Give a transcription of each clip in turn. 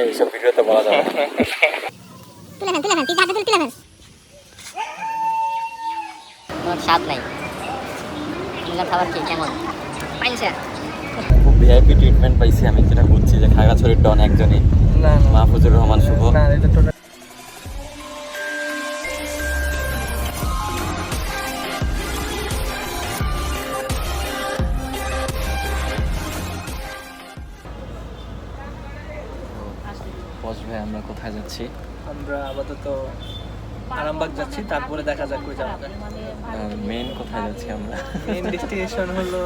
এইসব ভিডিওতে বলা যাবে না। তুলে নেন তুই দাঁতে তুলে নেন কোনো স্বাদ নাই কুমিল্লার খাবার কি কেমন পাইছে খুব ভিআইপি ট্রিটমেন্ট পাইছি আমি, যেটা বুঝছি যে খাগড়াছড়ির ডন একজনই, মাহফুজুর রহমান শুভ। বসবে আমরা কোথায় যাচ্ছি? আমরা আপাতত আরামবাগ যাচ্ছি, তারপরে দেখা যাক কই যাওয়া যায়। মেইন কোথায় যাচ্ছি আমরা? মেইন ডেস্টিনেশন হলো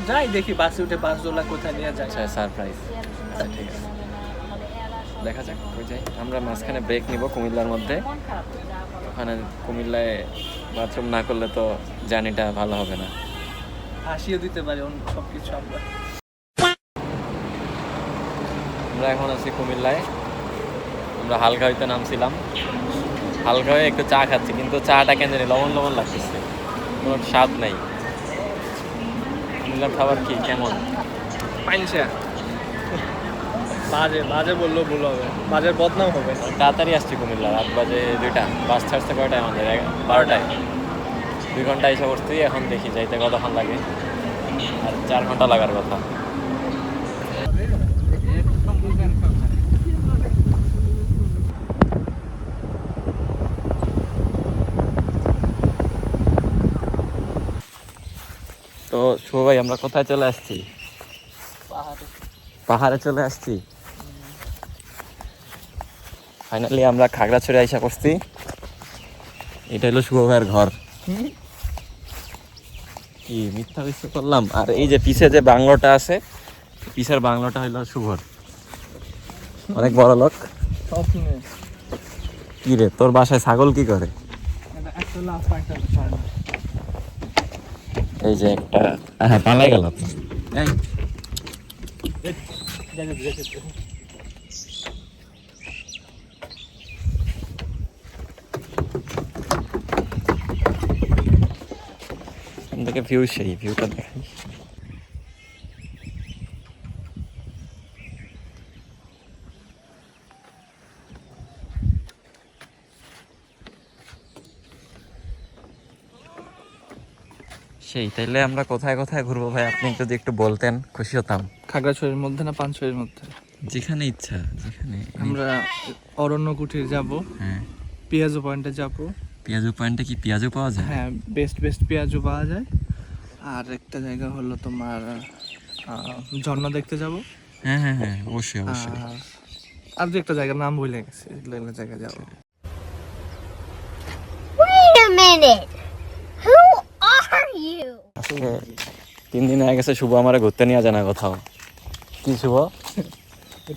যাই দেখি বাসে উঠে বাসওয়ালা কোথায় নিয়ে যায়। আচ্ছা সারপ্রাইজ। আচ্ছা ঠিক আছে, দেখা যাক কই যাই। আমরা মাঝখানে ব্রেক নিব কুমিল্লার মধ্যে। ওখানে কুমিল্লায় বাথরুম না করলে তো জার্নিটা ভালো হবে না। হাসিও দিতে পারি সব কিছু আমরা। আমরা এখন আছি কুমিল্লায়। আমরা হালখাইতে নামছিলাম, হালখাই একটু চা খাচ্ছি, কিন্তু চাটা কেন জানি লবণ লবণ লাগতেছে, কোনো স্বাদ নাই। কুমিল্লার খাবার কি কেমন? পাইছে বাজে বাজে বললেও ভুল হবে, বাজের বদনাম হবে। তাড়াতাড়ি আসছি কুমিল্লা, রাত বাজে 2টা। বাস ছাড়ছে কয়টায় আমাদের? 12টায়। 2 ঘন্টা এসে পড়ছি। এখন দেখি যাইতে কতক্ষণ লাগে, আর 4 ঘন্টা লাগার কথা। তো শুভ ভাই, আমরা কোথায় চলে আসছি? পাহাড়ে চলে আসছি। ফাইনালি আমরা খাগড়াছড়ি আইসা পড়ছি। এটা হলো শুভ ভাইয়ের ঘর। কি মিথ্যা বিশ্বাস করলাম? আর এই যে পিছে যে বাংলোটা আছে, পিছের বাংলোটা হইলো শুভর। অনেক বড় লোক। কি রে, তোর বাসায় ছাগল কি করে? এই যে একটা, হ্যাঁ পালাই গেল। থেকে ভিউ, সেই ভিউটা দেখাই। সেই তাইলে আমরা কোথায় কোথায় ঘুরবো ভাই, আপনি যদি একটু বলতেন খুশি হতাম। খাগড়াছড়ির মধ্যে না পানছড়ির মধ্যে? যেখানে ইচ্ছা, যেখানে। আমরা অরণ্য কুঠির যাব, হ্যাঁ পেঁয়াজু পয়েন্টে যাব। পেঁয়াজু পয়েন্টে কি পেঁয়াজু পাওয়া যায়? হ্যাঁ, বেস্ট পেঁয়াজু পাওয়া যায়। আর একটা জায়গা হলো তোমার ঝর্ণা দেখতে যাব। হ্যাঁ হ্যাঁ হ্যাঁ, অবশ্যই অবশ্যই। আর যে একটা জায়গার নাম ভুলে গেছি, এগুলো জায়গা যাব। Wait a minute. Who are you? আজকে 3 দিন হয়ে গেছে শুভ আমারে ঘুরতে নিয়ে যায় না কোথাও। কি শুভ?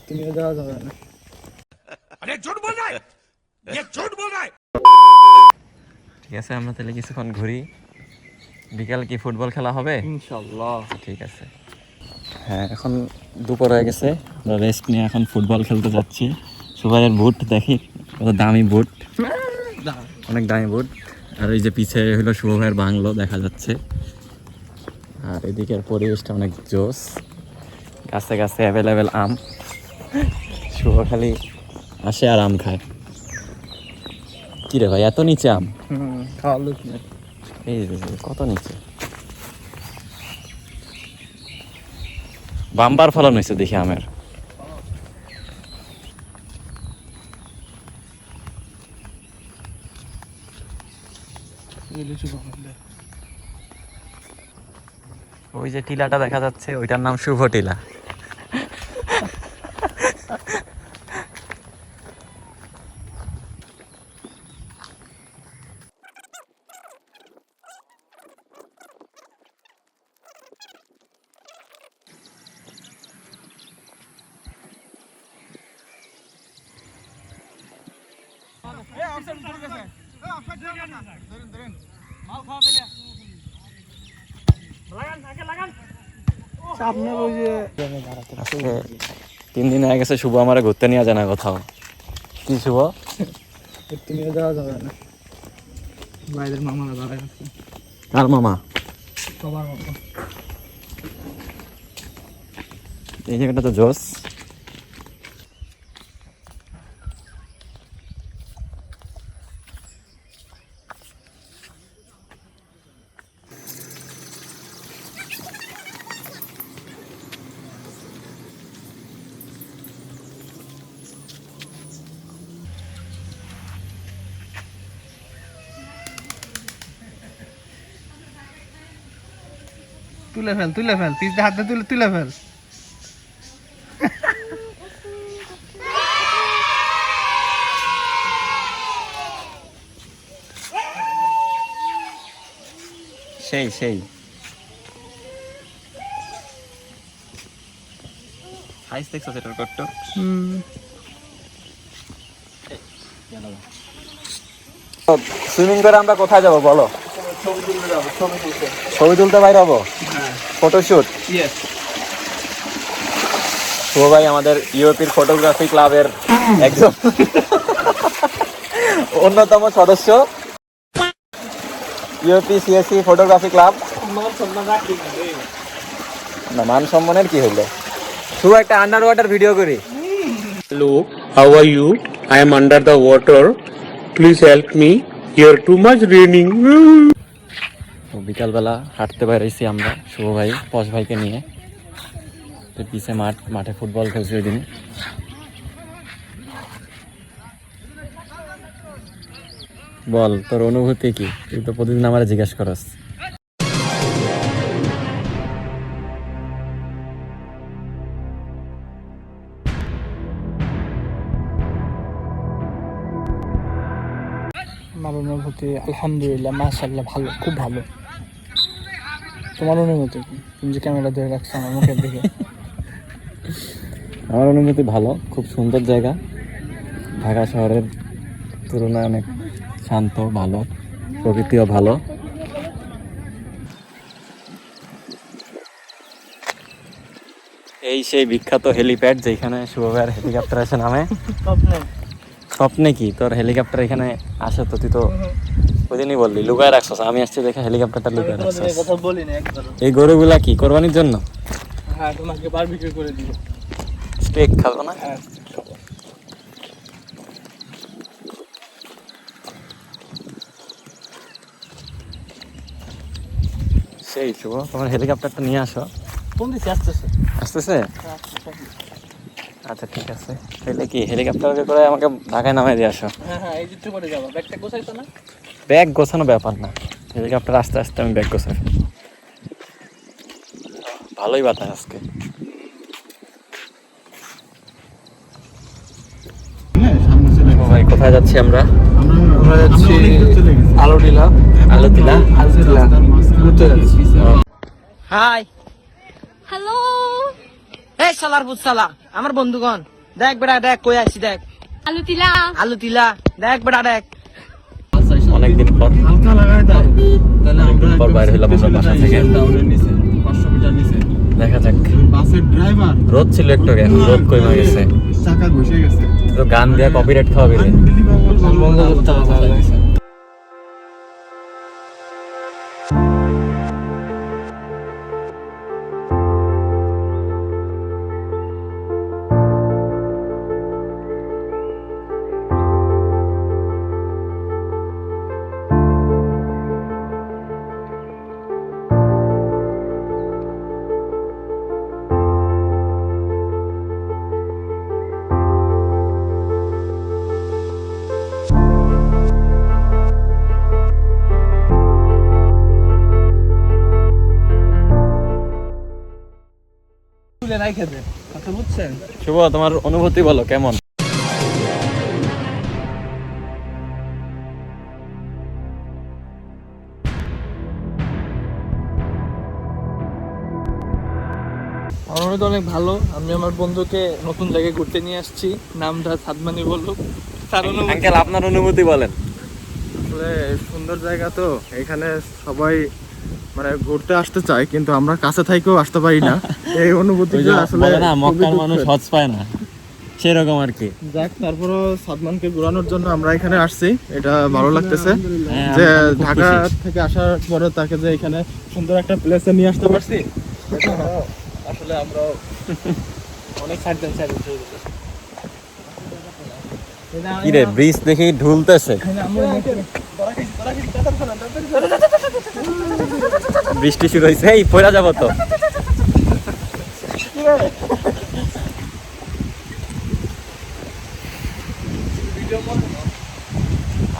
তুমি যাওয়া যাবে না। ঠিক আছে, আমরা তাহলে কিছুক্ষণ ঘুরি। বিকাল কি ফুটবল খেলা হবে? ইনশাআল্লাহ। ঠিক আছে। হ্যাঁ, এখন দুপুর হয়ে গেছে, আমরা রেস্ট নিয়ে এখন ফুটবল খেলতে যাচ্ছি। সুভাইয়ের বুট দেখি, কত দামি বুট, অনেক দামি বুট। আর ওই যে পিছে হলো শুভ ভাইয়ের বাংলো দেখা যাচ্ছে। আর এদিকের পরিবেশটা অনেক জোস, গাছে গাছে অ্যাভেলেবেল আম। শুভ খালি আসে আর আম খায়। কি রে ভাই, এত নিচে আম? খাওয়ার লোক নেই। এই যে কত নিচে, বাম্পার ফলন হয়েছে দেখি আমের। ওই যে টিলাটা দেখা যাচ্ছে, ওইটার নাম শুভ টিলা। সামনে ওই যে আজকে 3 দিন হয়ে গেছে শুভ আমারে ঘুরতে নিয়ে যায় না কোথাও। কি শুভ? তুমি যাওয়া যাবে না, বাইরের মামারা দাঁড়ায় আছে। কার মামা? সবার মতো। এই জায়গাটা তো জোস। তুলে ফেল পিস দিয়ে হাত দিয়ে তুলে ফেল। সেই হাইস দেখছো সেটার কট্ট সুইমিং করে আমরা কোথায় যাব বলো? ছবি তুলতে বাইরে হবো, ফটোশুট। শুভ ভাই আমাদের ইউপির ফটোগ্রাফি ক্লাবের একজন অন্যতম সদস্য, ইউপি সিএসসি ফটোগ্রাফি ক্লাব। না, মান সম্মানের কি হলো? শুভ একটা আন্ডার ওয়াটার ভিডিও করি। Hello, how are you? I am under the water. Please help me. Here too much raining. তো বিকালবেলা হাঁটতে বেরিয়েছি আমরা শুভ ভাই পশ ভাইকে নিয়ে। তো পিছে মাঠে ফুটবল খেলছি ওই দিন। বল তোর অনুভূতি কি? তুই তো প্রতিদিন আমার জিজ্ঞাসা করস। আমার অনুভূতি আলহামদুলিল্লাহ, মাশাআল্লাহ, ভালো, খুব ভালো। তোমার অনুভূতি কি? তুমি যে ক্যামেরা ধরে রাখছো আমার মুখের দিকে। আমার অনুভূতি ভালো, খুব সুন্দর জায়গা, ঢাকা শহরের তুলনায় অনেক শান্ত, ভালো, প্রকৃতিও ভালো। এই সেই বিখ্যাত হেলিপ্যাড যেখানে শুভ ভাইয়ের হেলিকপ্টার আসে নামে। স্বপ্নে কি তোর হেলিকপ্টার এখানে আসে? তো তুই তো ওই দিনই বললি লুকায় রাখছস, আমি আসছি দেখে হেলিকপ্টারটা লুকায় রাখছস। কথা বলি না একবার। এই গরুগুলা কি কোরবানির জন্য? হ্যাঁ, তোমাকে বারবিকিউ করে দিব। স্টেক খাবো না? হ্যাঁ। সেই শুভ, তোমার হেলিকপ্টারটা নিয়ে আসো। কোন দিকে আসতেছে? আসতেছে? আচ্ছা ঠিক আছে, তাহলে কি হেলিকপ্টারে করে আমাকে ঢাকায় নামাই দিয়ে আসো। হ্যাঁ, এই যে ট্রিপে যাবো। ব্যাগটা গোছাইছো না? ব্যাগ গোছানো ব্যাপার না, হেলিকপ্টার আস্তে আস্তে আমি ব্যাগ গোছাই ফেলবো। ভালোই বাতাস আজকে। ভাই কোথায় যাচ্ছি আমরা? আমরা যাচ্ছি আলোটিলা। আলুতিলা। ঘুরতে যাচ্ছি। হাই, হ্যালো, এই শালার ভূত শালা, আমার বন্ধুগণ, দেখ বেটা দেখ কই আছি, দেখ আলুতিলা। আলু তিলা, দেখ বেটা দেখ। অনেকদিন পর অনেকদিন পর বাইরে হলাম আমরা বাসা থেকে। দেখা যাক। রোদ ছিল একটু আগে, এখন রোদ কমে গেছে। তুই তো গান দিয়ে কপিরাইট খাওয়াবি রে। বন্ধ করতে হবে। কথা বুঝছেন? শুভ, তোমার অনুভূতি বলো কেমন? আমার মনে অনেক ভালো। আমি আমার বন্ধুকে নতুন জায়গায় ঘুরতে নিয়ে আসছি, নামটা সাদমানি বলুক। তার অনুভূতি আঙ্কেল আপনার অনুভূতি বলেন। আসলে সুন্দর জায়গা তো, এখানে সবাই মানে ঘুরতে আসতে চায়, কিন্তু আমরা কাছে থাকেও আসতে পারি না। এই অনুভূতিটা আসলে বলে না খুবই মক্কার দুঃখের। মানুষ হজ পায় না, সেরকম আর কি। যাক, তারপরও সাদমানকে ঘোরানোর জন্য আমরা এখানে আসছি, এটা ভালো লাগতেছে হ্যাঁ, যে আমি খুব ঢাকা খুশি। থেকে আসার পরে তাকে যে এখানে সুন্দর একটা প্লেসে নিয়ে আসতে পারছি, এটা আসলে আমরা অনেক সাইডেন সাইড হচ্ছে। কি রে, ব্রিজ দেখি ঢুলতেছে। বৃষ্টি শুরু হয়েছে, এই পড়া যাবো তো।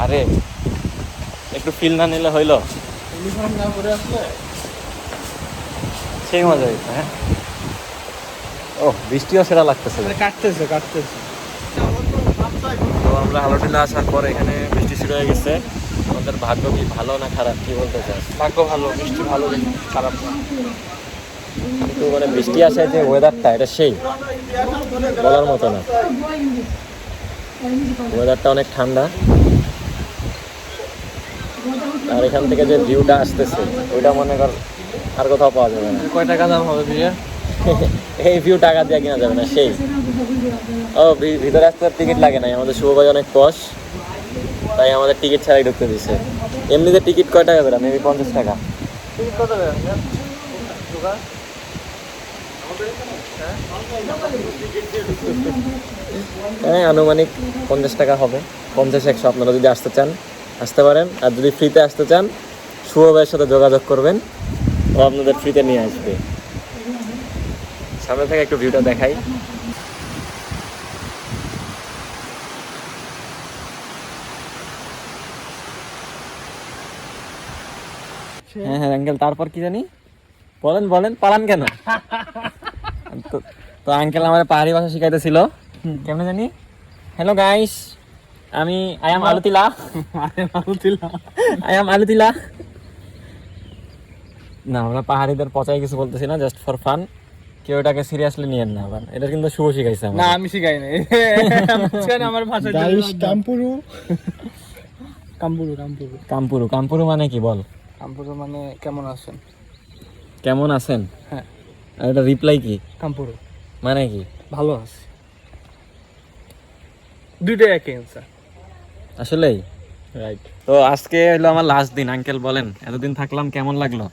আরে একটু ফিল না নিলে হইলো। সেই মজা হয়েছে। হ্যাঁ, ও বৃষ্টিও সেরা লাগতেছে। কাটতেছে তো আমরা আলোটিলা আসার পর এখানে বৃষ্টি শুরু হয়ে গেছে। আমাদের ভাগ্য কি ভালো না খারাপ, কি বলতে চাস? ভাগ্য ভালো, বৃষ্টি ভালো, খারাপ না। কিন্তু মানে বৃষ্টি আসে যে ওয়েদারটা, এটা সেই বলার মতো না। ওয়েদারটা অনেক ঠান্ডা, আর এখান থেকে যে ভিউটা আসতেছে ওইটা মনে কর আর কোথাও পাওয়া যাবে না। কয় টাকা দাম হবে বিয়ে? এই ভিউ টাকা দিয়ে কেনা যাবে না, সেই। ও ভিতরে আসতে টিকিট লাগে নাই, আমাদের শুভ ভাই অনেক পশ, তাই আমাদের টিকিট ছাড়াই ঢুকতে দিছে। এমনিতে টিকিট কয় টাকা করে? মেবি 50 টাকা। কত টাকা? হ্যাঁ, আনুমানিক 50 টাকা হবে, 50-100। আপনারা যদি আসতে চান আসতে পারেন, আর যদি ফ্রিতে আসতে চান শুভ ভাইয়ের সাথে যোগাযোগ করবেন, ও আপনাদের ফ্রিতে নিয়ে আসবে। সামনে থেকে একটু ভিউটা দেখাই। হ্যাঁ হ্যাঁ আঙ্কেল, তারপর কি জানি বলেন, পালান কেন? তো আঙ্কেল আমার পাহাড়ি ভাষা শিখাইতেছিল, কেমন জানি। Hello guys, I am Alutila. না, আমরা পাহাড়িদের পচাই কিছু বলতেছি না, জাস্ট ফর ফান। কেউ এটাকে সিরিয়াসলি নিয়েন না। আবার এটা কিন্তু শুভ শিখাইছে না, আমি শিখাই নাই। আমার ভাষা কাম্পুরু মানে কি বল? কাম্পুরু মানে কেমন আছেন? কেমন আছেন? হ্যাঁ। আর এটা রিপ্লাই কি? কাম্পুরু মানে কি? ভালো আছে। দুইটাই একই অ্যান্সার। আসলেই রাইট। তো আজকে হলো আমার লাস্ট দিন। আঙ্কেল বলেন, এতদিন থাকলাম কেমন লাগলো?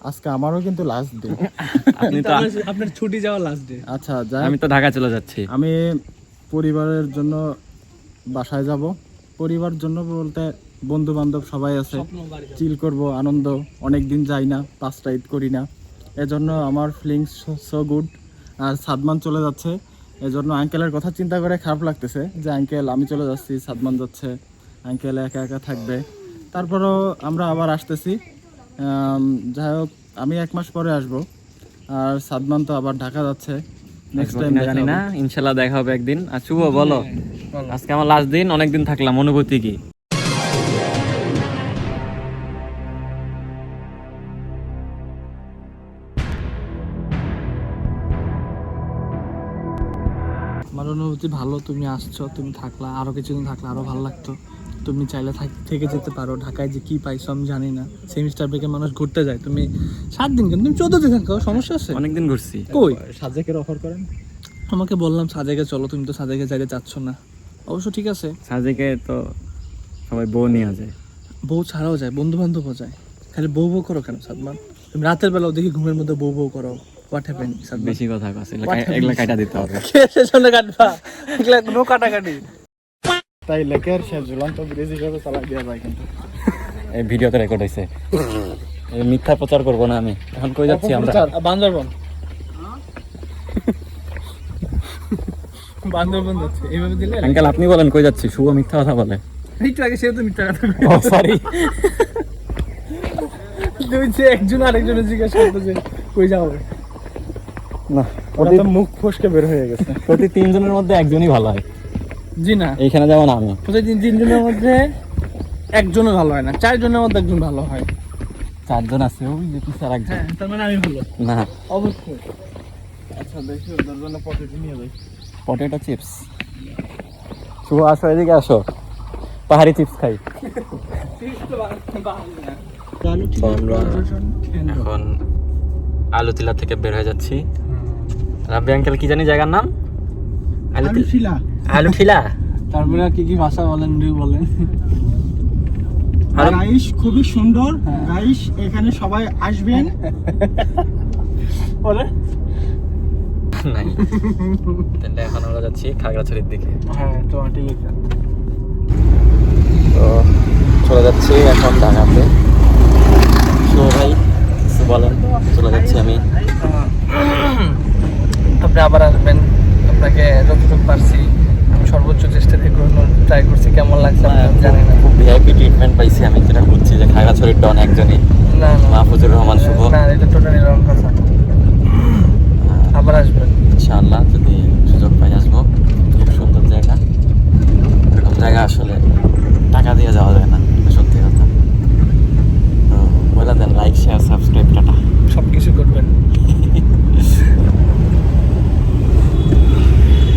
আজকে আমারও কিন্তু লাস্ট ডে। আপনি তো আপনার ছুটি যাওয়া লাস্ট ডে। আচ্ছা, যাই, আমি তো ঢাকা চলে যাচ্ছি। আমি পরিবারের জন্য বাসায় যাব। পরিবার জন্য বলতে বন্ধু বান্ধব সবাই আছে, চিল করব, আনন্দ। অনেক দিন যাই না, 5টা ঈদ করি না, এজন্য আমার ফিলিংস সো গুড। আর সাদমান চলে যাচ্ছে, এজন্য আঙ্কেলের কথা চিন্তা করে খারাপ লাগতেছে যে আঙ্কেল আমি চলে যাচ্ছি, সাদমান যাচ্ছে, আঙ্কেল একা একা থাকবে। তারপরও আমরা আবার আসতেছি। যাই হোক, আমি 1 মাস পরে আসব, আর সাদমান তো আবার ঢাকা যাচ্ছে। নেক্সট টাইম জানি না, ইনশাল্লাহ দেখা হবে একদিন। আর শুভ বলো, আজকে আমার লাস্ট দিন, অনেকদিন থাকলাম, অনুভূতি কি? আমার অনুভূতি ভালো। তুমি আসছো, তুমি থাকলা, আরো কিছুদিন থাকলে আরো ভালো লাগতো। তুমি চাইলে থেকে যেতে পারো। ঢাকায় যে কি পাইছো আমি জানি না। সেমিস্টার ব্রেকে মানুষ ঘুরতে যায়, তুমি 7 দিন কেন, তুমি 14 দিন থাকো, সমস্যা আছে? অনেকদিন ঘুরছি। কই সাজেকের অফার করেন। তোমাকে বললাম সাজেকে চলো, তুমি তো সাজেকে যাইতে চাচ্ছ না। অবশ্য ঠিক আছে, সাজেকে তো সবাই বউ নিয়ে যায়। বউ ছাড়াও যায়, বন্ধু বান্ধবও যায়। খালি বউ বউ করো কেন সাদমান? তুমি রাতের বেলাও দেখি ঘুমের মধ্যে বউ বউ করো। What happen Sadman? বেশি কথা কইছে, এগুলা কাটা দিতে হবে। সেজন্য কাটবা, এগুলা কোনো কাটাকাটি। তাই লেকের সে ঝুলন্ত ব্রিজ হিসেবে চালাই দেওয়া যায় কিন্তু। এই ভিডিওতে রেকর্ড হয়েছে। এই মিথ্যা প্রচার করবো না আমি। এখন কই যাচ্ছি আমরা? বান্দরবন। বান্দরবন যাচ্ছে, এইভাবে দিলে। আঙ্কেল আপনি বলেন কই যাচ্ছি? শুভ মিথ্যা কথা বলে। একটু আগে সে তো মিথ্যা কথা। ও সরি। তুই যে একজন আরেকজনের জিজ্ঞাসা করতে যে কই যাও? না, ওটা তো মুখ ফসকে বের হয়ে গেছে। প্রতি 3 জনের মধ্যে একজনই ভালো হয়। জি না, এইখানে যেমন আমি। প্রতিদিন 3 জনের মধ্যে একজনও ভালো হয় না, 4 জনের মধ্যে একজন ভালো হয়। 4 জন আছে, ওই যে পিছার একজন। হ্যাঁ, তার মানে আমি ভালো। না, অবশ্যই। আচ্ছা, দেখি ওদের জন্য পটেটো নিয়ে যাই। Potato chips. শুভ আসো, এদিকে আসো, পাহাড়ি চিপস খাই। এখন আলুতিলা থেকে বের হয়ে যাচ্ছি। রাব্বি আঙ্কেল কি জানি জায়গার নাম? আলুঠিলা। তারপরে কি কি ভাষা বলেন বলেন? গাইস খুবই সুন্দর, গাইস এখানে সবাই আসবেন। বলে নাই, তাহলে এখন আমরা যাচ্ছি খাগড়াছড়ির দিকে। হ্যাঁ, তো ঠিক আছে। তো চলে যাচ্ছি এখন ঢাকাতে। শুভ ভাই কিছু বলেন? চলে যাচ্ছি আমি। আপনি আবার আসবেন, আপনাকে যতটুকু পারছি আমি সর্বোচ্চ চেষ্টা ট্রাই করছি। কেমন লাগছে আমি জানি না। খুব ভিআইপি ট্রিটমেন্ট পাইছি আমি, যেটা বুঝছি যে খাগড়াছড়ির ডন একজনই, না না মাহফুজুর রহমান শুভ। না, এটা টোটালি রং কথা। আবার আসবেন। ইনশাআল্লাহ যদি সুযোগ পাই আসবো। খুব সুন্দর জায়গা, এরকম জায়গা আসলে টাকা দিয়ে যাওয়া যায় না, সত্যি কথা। তো বলে দেন লাইক শেয়ার সাবস্ক্রাইব টাটা।